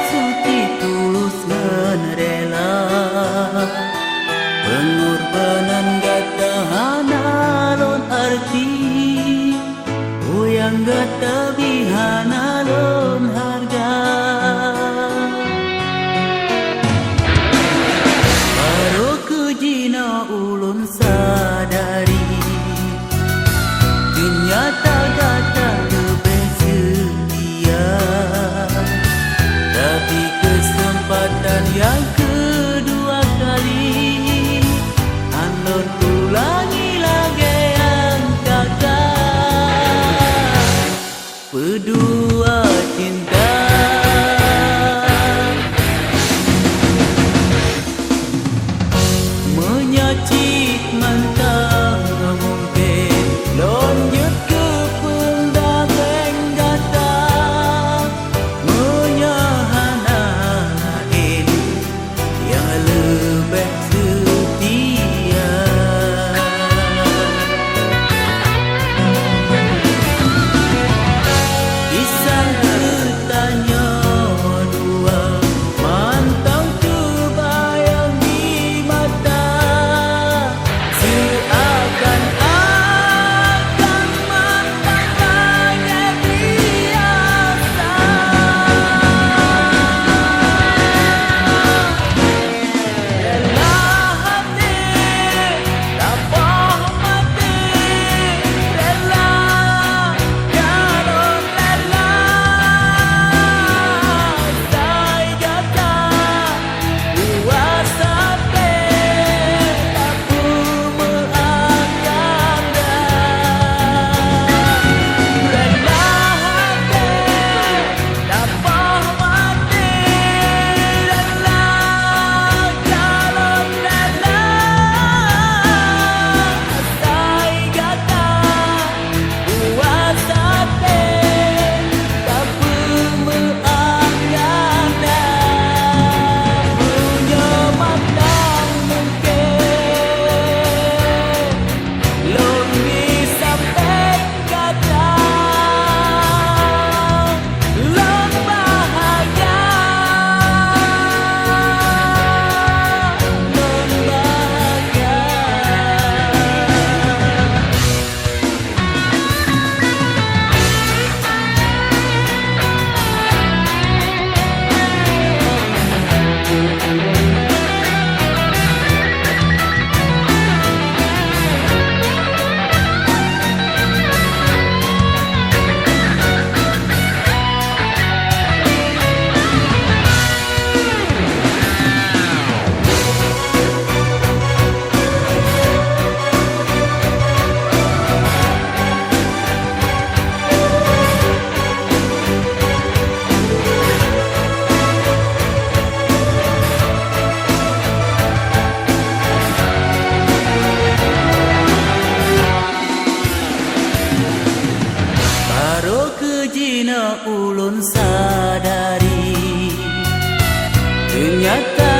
suci tulus ngan rela pengorbanan gata hanalon arti uyang gata bihanalon harga baru kejina ulun sadari ternyata gata lebih setia tapi kesempatan yang kedua kali andon ulangi lagi yang gagal berdua cinta menyacik mantap mungkin lonjut ke pendang gata menyahanain yang lebih setia kisah bertanya dua mantang terbayang di mata seakan-akan mantang banyak biasa rela hati tapah mati rela kalau rela say gata kuasa aku menganggap rela hati tapah mati rela kalau rela say gata kuasa aku menganggap punya matang mungkin longi sampai kata long bahagia long bahagia baru kejina ulun sadari ternyata